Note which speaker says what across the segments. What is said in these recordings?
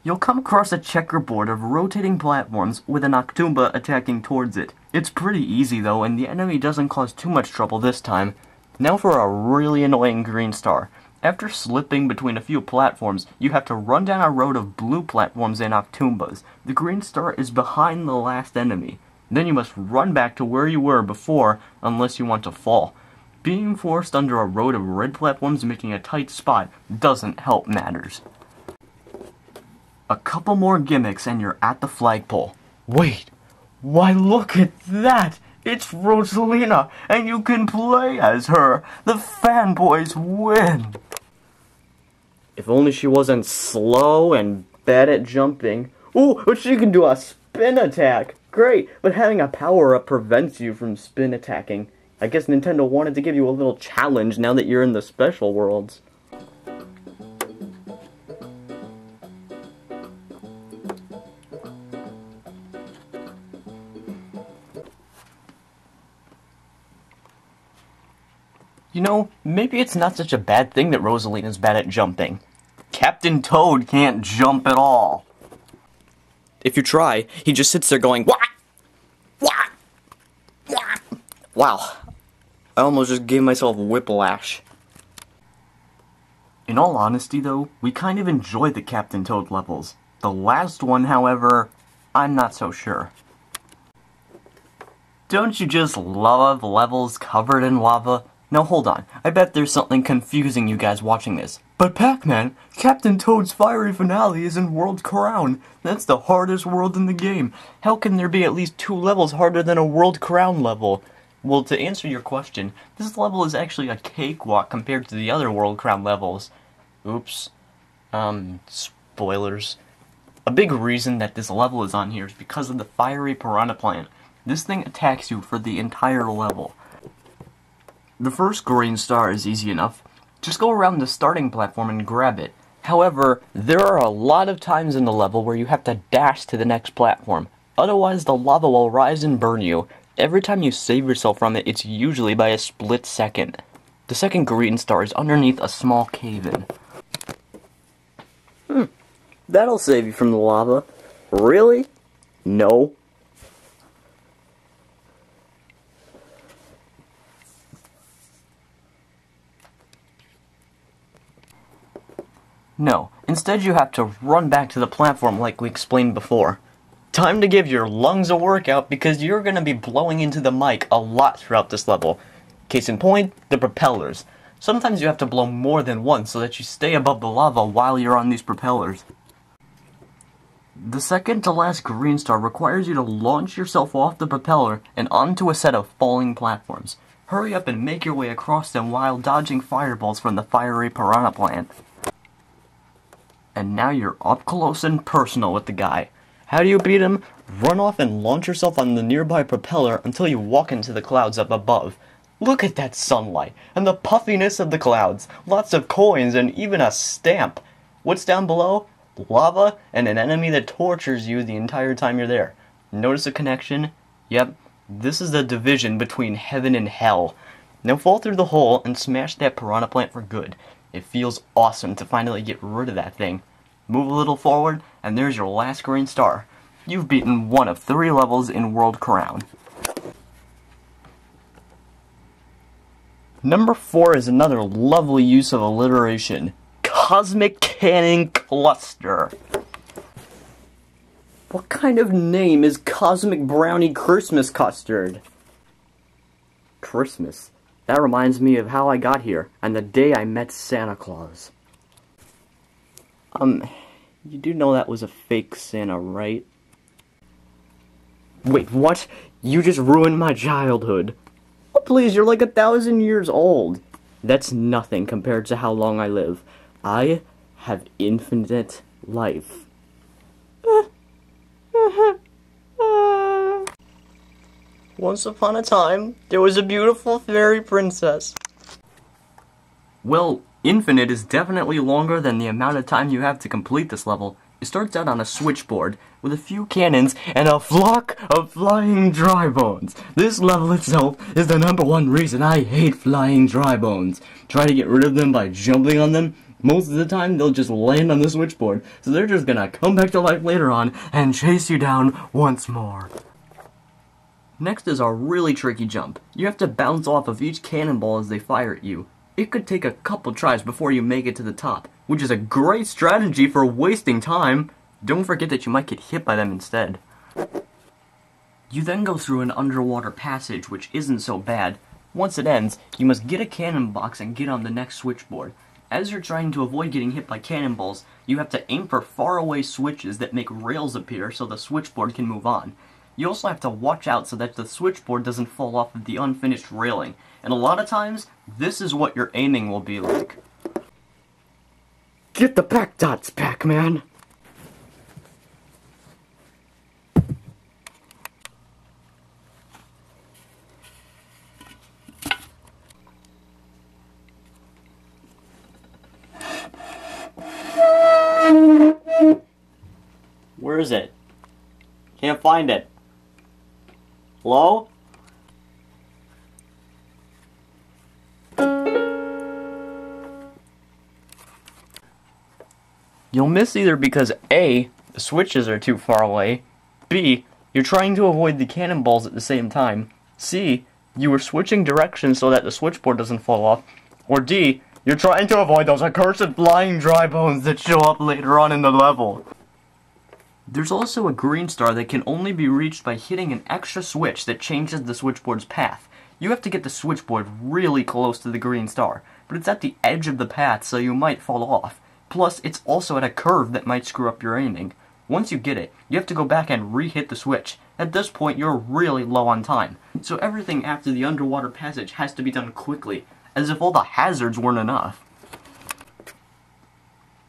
Speaker 1: You'll come across a checkerboard of rotating platforms with an Octumba attacking towards it. It's pretty easy though, and the enemy doesn't cause too much trouble this time. Now for a really annoying green star. After slipping between a few platforms, you have to run down a road of blue platforms and Octumbas. The green star is behind the last enemy. Then you must run back to where you were before, unless you want to fall. Being forced under a road of red platforms making a tight spot doesn't help matters. A couple more gimmicks and you're at the flagpole. Wait, why look at that! It's Rosalina, and you can play as her! The fanboys win! If only she wasn't slow and bad at jumping. Ooh, but she can do a spin attack! Great, but having a power-up prevents you from spin attacking. I guess Nintendo wanted to give you a little challenge now that you're in the special worlds. You know, maybe it's not such a bad thing that Rosalina's bad at jumping. Captain Toad can't jump at all. If you try, he just sits there going, "What? What? What?" Wow, I almost just gave myself whiplash. In all honesty though, we kind of enjoy the Captain Toad levels. The last one, however, I'm not so sure. Don't you just love levels covered in lava? Now hold on, I bet there's something confusing you guys watching this. But Pac-Man, Captain Toad's fiery finale is in World Crown. That's the hardest world in the game. How can there be at least 2 levels harder than a World Crown level? Well, to answer your question, this level is actually a cakewalk compared to the other World Crown levels. Oops. Spoilers. A big reason that this level is on here is because of the fiery piranha plant. This thing attacks you for the entire level. The first green star is easy enough. Just go around the starting platform and grab it. However, there are a lot of times in the level where you have to dash to the next platform. Otherwise, the lava will rise and burn you. Every time you save yourself from it, it's usually by a split second. The second green star is underneath a small cave-in. That'll save you from the lava. Really? No. No, instead you have to run back to the platform like we explained before. Time to give your lungs a workout because you're going to be blowing into the mic a lot throughout this level. Case in point, the propellers. Sometimes you have to blow more than once so that you stay above the lava while you're on these propellers. The second to last green star requires you to launch yourself off the propeller and onto a set of falling platforms. Hurry up and make your way across them while dodging fireballs from the fiery piranha plant. And now you're up close and personal with the guy. How do you beat him? Run off and launch yourself on the nearby propeller until you walk into the clouds up above. Look at that sunlight, and the puffiness of the clouds, lots of coins, and even a stamp. What's down below? Lava, and an enemy that tortures you the entire time you're there. Notice a connection? Yep, this is the division between heaven and hell. Now fall through the hole and smash that piranha plant for good. It feels awesome to finally get rid of that thing. Move a little forward, and there's your last green star. You've beaten one of 3 levels in World Crown. Number 4 is another lovely use of alliteration. Cosmic Cannon Cluster. What kind of name is Cosmic Brownie Christmas Custard? Christmas. That reminds me of how I got here, and the day I met Santa Claus. You do know that was a fake Santa, right? Wait, what? You just ruined my childhood. Oh, please, you're like 1,000 years old. That's nothing compared to how long I live. I have infinite life. Once upon a time, there was a beautiful fairy princess. Well, infinite is definitely longer than the amount of time you have to complete this level. It starts out on a switchboard with a few cannons and a flock of flying dry bones. This level itself is the #1 reason I hate flying dry bones. Try to get rid of them by jumping on them, Most of the time, they'll just land on the switchboard, so they're just gonna come back to life later on and chase you down once more. Next is a really tricky jump. You have to bounce off of each cannonball as they fire at you. It could take a couple tries before you make it to the top, which is a great strategy for wasting time. Don't forget that you might get hit by them instead. You then go through an underwater passage, which isn't so bad. Once it ends, you must get a cannon box and get on the next switchboard. As you're trying to avoid getting hit by cannonballs, you have to aim for faraway switches that make rails appear so the switchboard can move on. You also have to watch out so that the switchboard doesn't fall off of the unfinished railing, and a lot of times, this is what your aiming will be like. Get the back dots, Pac-Man! Where is it? Can't find it. Hello? You'll miss either because A, the switches are too far away, B, you're trying to avoid the cannonballs at the same time, C, you were switching directions so that the switchboard doesn't fall off, or D, you're trying to avoid those accursed flying dry bones that show up later on in the level. There's also a green star that can only be reached by hitting an extra switch that changes the switchboard's path. You have to get the switchboard really close to the green star, but it's at the edge of the path so you might fall off. Plus, it's also at a curve that might screw up your aiming. Once you get it, you have to go back and re-hit the switch. At this point, you're really low on time, so everything after the underwater passage has to be done quickly, as if all the hazards weren't enough.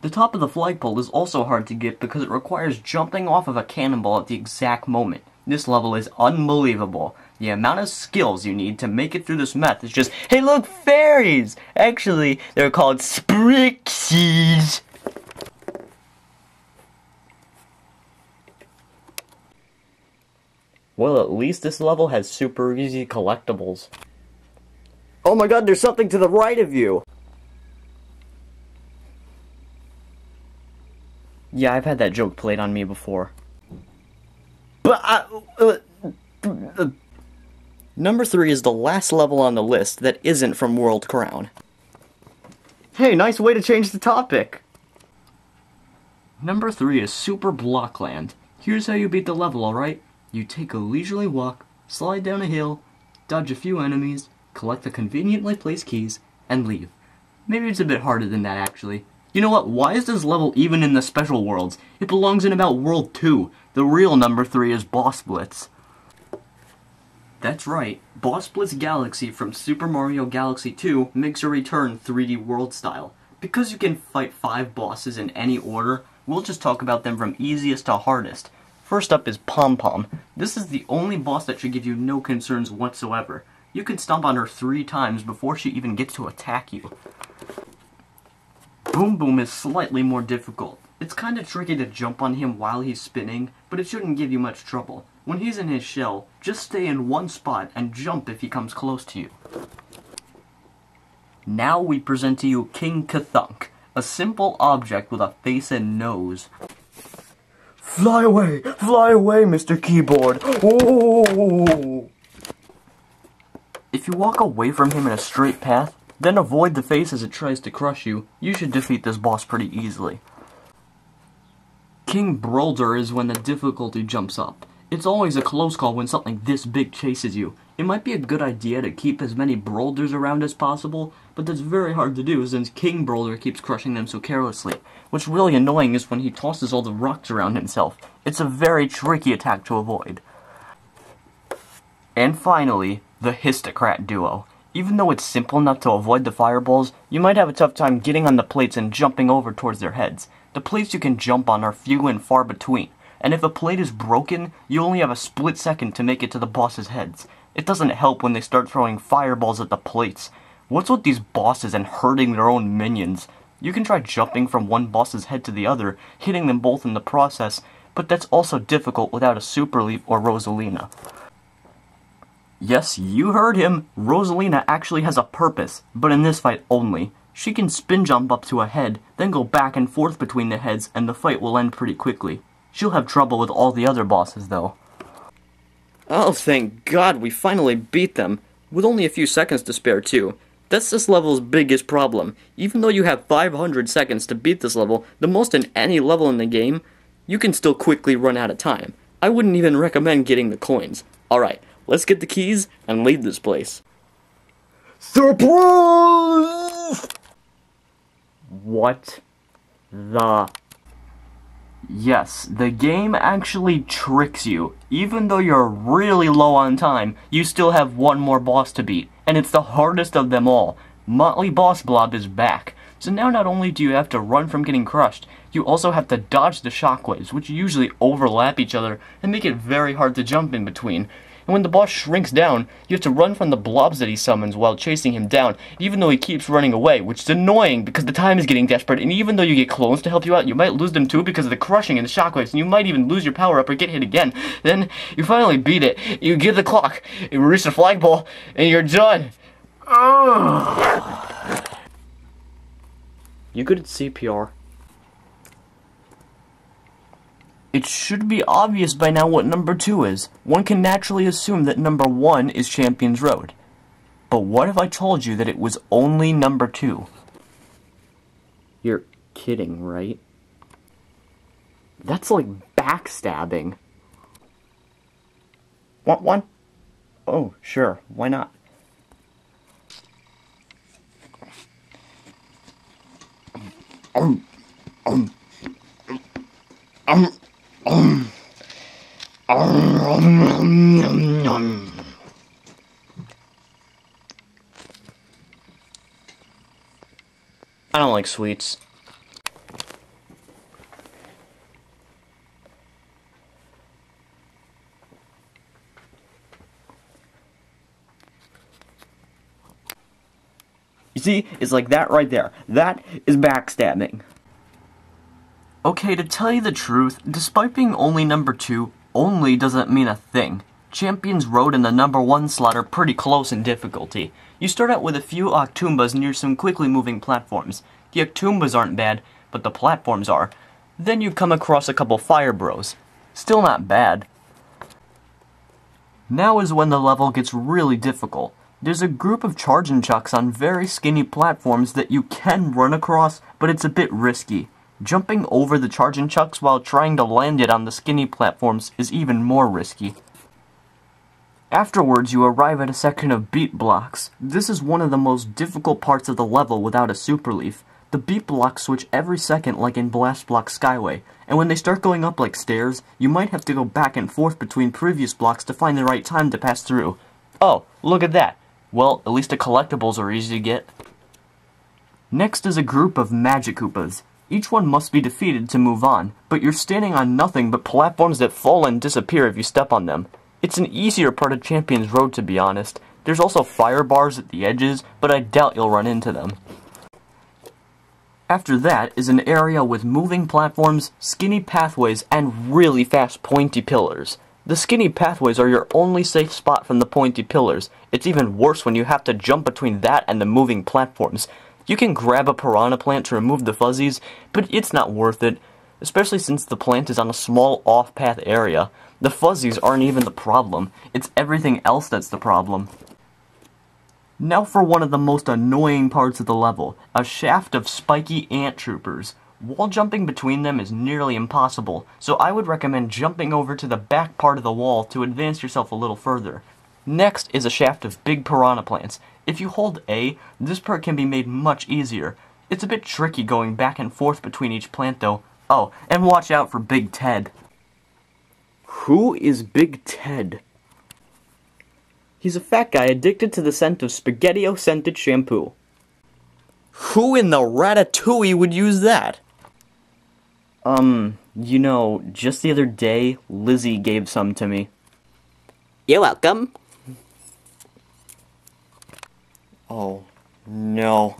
Speaker 1: The top of the flagpole is also hard to get because it requires jumping off of a cannonball at the exact moment. This level is unbelievable. The amount of skills you need to make it through this meth is just, hey look, fairies! Actually, they're called sprixies. Well, at least this level has super easy collectibles. Oh my god, there's something to the right of you! Yeah, I've had that joke played on me before. But Number 3 is the last level on the list that isn't from World Crown. Hey, nice way to change the topic! Number 3 is Super Blockland. Here's how you beat the level, alright? You take a leisurely walk, slide down a hill, dodge a few enemies, collect the conveniently placed keys, and leave. Maybe it's a bit harder than that, actually. You know what, why is this level even in the special worlds? It belongs in about World 2. The real number 3 is Boss Blitz. That's right, Boss Blitz Galaxy from Super Mario Galaxy 2 makes a return 3D world style. Because you can fight 5 bosses in any order, we'll just talk about them from easiest to hardest. First up is Pom Pom. This is the only boss that should give you no concerns whatsoever. You can stomp on her 3 times before she even gets to attack you. Boom Boom is slightly more difficult. It's kinda tricky to jump on him while he's spinning, but it shouldn't give you much trouble. When he's in his shell, just stay in one spot and jump if he comes close to you. Now we present to you King Kathunk, a simple object with a face and nose. Fly away, Mr. Keyboard! Oh! If you walk away from him in a straight path, then avoid the face as it tries to crush you, you should defeat this boss pretty easily. King Brolder is when the difficulty jumps up. It's always a close call when something this big chases you. It might be a good idea to keep as many Brolders around as possible, but that's very hard to do since King Brolder keeps crushing them so carelessly. What's really annoying is when he tosses all the rocks around himself. It's a very tricky attack to avoid. And finally, the Histocrat duo. Even though it's simple enough to avoid the fireballs, you might have a tough time getting on the plates and jumping over towards their heads. The plates you can jump on are few and far between, and if a plate is broken, you only have a split second to make it to the boss's heads. It doesn't help when they start throwing fireballs at the plates. What's with these bosses and hurting their own minions? You can try jumping from one boss's head to the other, hitting them both in the process, but that's also difficult without a Super Leap or Rosalina. Yes, you heard him! Rosalina actually has a purpose, but in this fight only. She can spin jump up to a head, then go back and forth between the heads, and the fight will end pretty quickly. She'll have trouble with all the other bosses, though. Oh, thank God, we finally beat them. With only a few seconds to spare, too. That's this level's biggest problem. Even though you have 500 seconds to beat this level, the most in any level in the game, you can still quickly run out of time. I wouldn't even recommend getting the coins. Alright, let's get the keys and leave this place. Surprise! What the... Yes, the game actually tricks you. Even though you're really low on time, you still have one more boss to beat, and it's the hardest of them all. Motley Boss Blob is back. So now not only do you have to run from getting crushed, you also have to dodge the shockwaves, which usually overlap each other and make it very hard to jump in between. And when the boss shrinks down, you have to run from the blobs that he summons while chasing him down, even though he keeps running away, which is annoying because the time is getting desperate, and even though you get clones to help you out, you might lose them too because of the crushing and the shockwaves, and you might even lose your power up or get hit again. Then, you finally beat it, you get the clock, you reach the flagpole, and you're done. Ugh. You good at CPR? It should be obvious by now what number 2 is. One can naturally assume that number 1 is Champion's Road. But what if I told you that it was only number 2? You're kidding, right? That's like backstabbing. Want one? Oh, sure, why not? I don't like sweets. You see, it's like that right there. That is backstabbing. Okay, to tell you the truth, despite being only number 2, only doesn't mean a thing. Champion's Road and the number 1 slot are pretty close in difficulty. You start out with a few Octoombas near some quickly moving platforms. The Octoombas aren't bad, but the platforms are. Then you come across a couple Fire Bros. Still not bad. Now is when the level gets really difficult. There's a group of charging chucks on very skinny platforms that you can run across, but it's a bit risky. Jumping over the charging chucks while trying to land it on the skinny platforms is even more risky. Afterwards, you arrive at a section of beat blocks. This is one of the most difficult parts of the level without a super leaf. The beat blocks switch every second like in Blast Block Skyway, and when they start going up like stairs, you might have to go back and forth between previous blocks to find the right time to pass through. Oh, look at that. Well, at least the collectibles are easy to get. Next is a group of Magic Koopas. Each one must be defeated to move on, but you're standing on nothing but platforms that fall and disappear if you step on them. It's an easier part of Champion's Road, to be honest. There's also fire bars at the edges, but I doubt you'll run into them. After that is an area with moving platforms, skinny pathways, and really fast pointy pillars. The skinny pathways are your only safe spot from the pointy pillars. It's even worse when you have to jump between that and the moving platforms. You can grab a piranha plant to remove the fuzzies, but it's not worth it, especially since the plant is on a small off-path area. The fuzzies aren't even the problem, it's everything else that's the problem. Now for one of the most annoying parts of the level, a shaft of spiky ant troopers. Wall jumping between them is nearly impossible, so I would recommend jumping over to the back part of the wall to advance yourself a little further. Next is a shaft of big piranha plants. If you hold A, this part can be made much easier. It's a bit tricky going back and forth between each plant though. Oh, and watch out for Big Ted. Who is Big Ted? He's a fat guy addicted to the scent of SpaghettiO-scented shampoo. Who in the ratatouille would use that? You know, just the other day, Lizzie gave some to me. You're welcome. Oh, no.